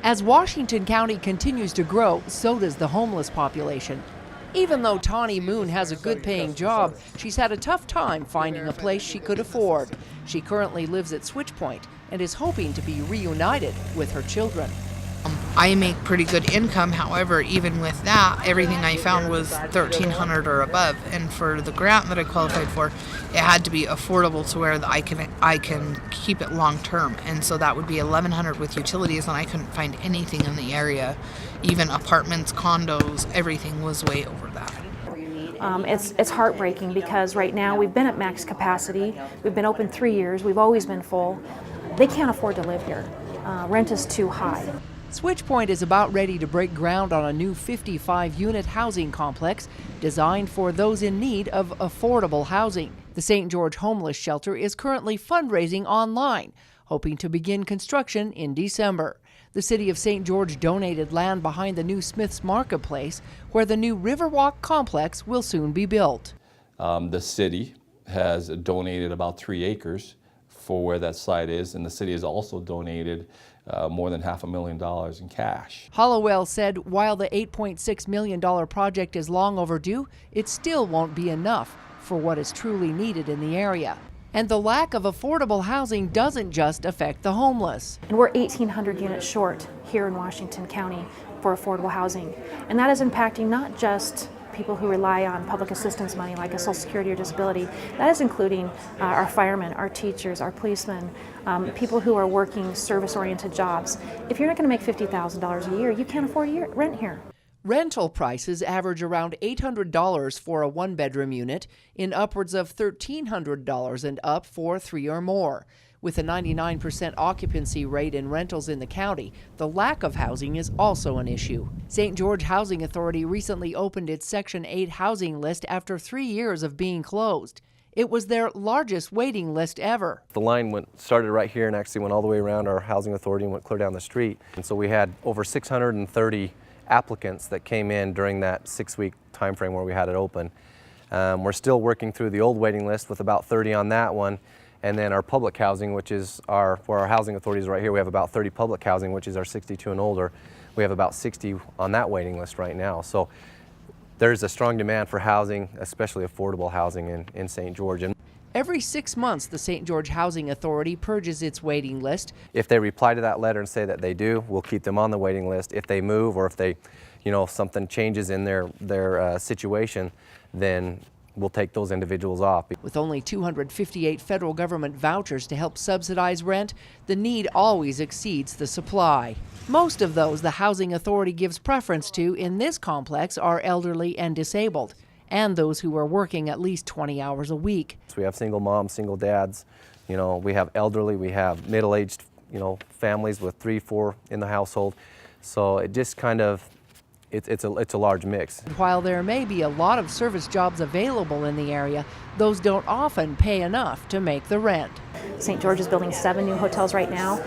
As Washington County continues to grow, so does the homeless population. Even though Tawny Moon has a good-paying job, she's had a tough time finding a place she could afford. She currently lives at Switchpoint and is hoping to be reunited with her children. I make pretty good income. However, even with that, everything I found was $1,300 or above. And for the grant that I qualified for, it had to be affordable to where I can keep it long term. And so that would be $1,100 with utilities, and I couldn't find anything in the area. Even apartments, condos, everything was way over that. It's heartbreaking because right now we've been at max capacity. We've been open 3 years. We've always been full. They can't afford to live here. Rent is too high. Switchpoint is about ready to break ground on a new 55-unit housing complex designed for those in need of affordable housing. The St. George Homeless Shelter is currently fundraising online, hoping to begin construction in December. The City of St. George donated land behind the new Smith's Marketplace, where the new Riverwalk complex will soon be built. The city has donated about 3 acres for where that site is, and the city has also donated more than $500,000 in cash. Hollowell said while the $8.6 million project is long overdue, it still won't be enough for what is truly needed in the area. And the lack of affordable housing doesn't just affect the homeless. And we're 1,800 units short here in Washington County for affordable housing. And that is impacting not just people who rely on public assistance money like a Social Security or disability. That is including our firemen, our teachers, our policemen, people who are working service-oriented jobs. If you're not going to make $50,000 a year, you can't afford rent here. Rental prices average around $800 for a one-bedroom unit, in upwards of $1,300 and up for 3 or more. With a 99% occupancy rate in rentals in the county, the lack of housing is also an issue. St. George Housing Authority recently opened its Section 8 housing list after 3 years of being closed. It was their largest waiting list ever. The line started right here and actually went all the way around our housing authority and went clear down the street. And so we had over 630 applicants that came in during that 6-week time frame where we had it open. We're still working through the old waiting list with about 30 on that one. And then our public housing, which is where our housing authority is right here, we have about 30 public housing, which is our 62 and older. We have about 60 on that waiting list right now. So there's a strong demand for housing, especially affordable housing in St. George. And every 6 months, the St. George Housing Authority purges its waiting list. If they reply to that letter and say that they do, we'll keep them on the waiting list. If they move or if they, something changes in their situation, then we'll take those individuals off. With only 258 federal government vouchers to help subsidize rent, the need always exceeds the supply. Most of those the Housing Authority gives preference to in this complex are elderly and disabled, and those who are working at least 20 hours a week. So we have single moms, single dads, we have elderly, we have middle-aged, families with 3, 4 in the household. So it just kind of, it's a large mix. While there may be a lot of service jobs available in the area, those don't often pay enough to make the rent. St. George is building 7 new hotels right now.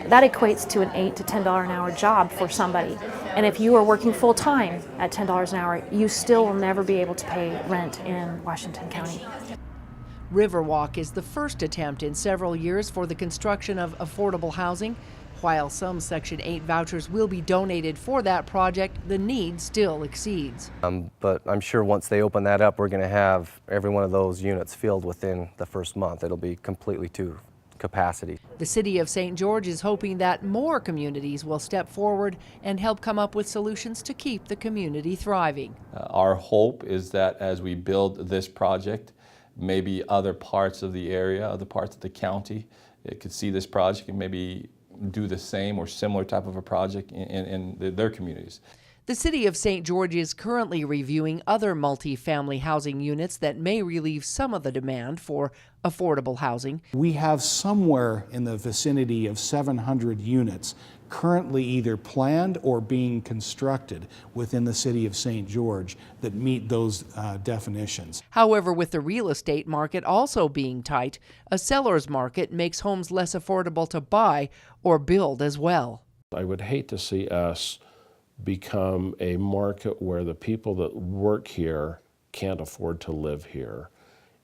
That equates to an $8 to $10 an hour job for somebody. And if you are working full-time at $10 an hour, you still will never be able to pay rent in Washington County. Riverwalk is the first attempt in several years for the construction of affordable housing. While some Section 8 vouchers will be donated for that project, the need still exceeds. But I'm sure once they open that up, we're going to have every one of those units filled within the first month. It'll be completely to capacity. The City of St. George is hoping that more communities will step forward and help come up with solutions to keep the community thriving. Our hope is that as we build this project, maybe other parts of the area, other parts of the county, could see this project and maybe do the same or similar type of a project in their communities. The City of St. George is currently reviewing other multi-family housing units that may relieve some of the demand for affordable housing. We have somewhere in the vicinity of 700 units currently either planned or being constructed within the City of St. George that meet those definitions. However, with the real estate market also being tight, a seller's market makes homes less affordable to buy or build as well. I would hate to see us become a market where the people that work here can't afford to live here.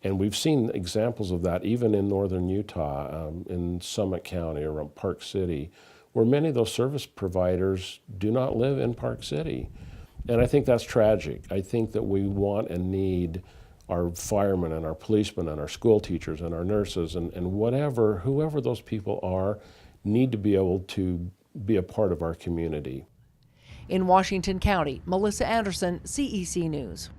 And we've seen examples of that even in northern Utah, in Summit County or Park City, where many of those service providers do not live in Park City. And I think that's tragic. I think that we want and need our firemen and our policemen and our school teachers and our nurses and whoever those people are, need to be able to be a part of our community. In Washington County, Melissa Anderson, CEC News.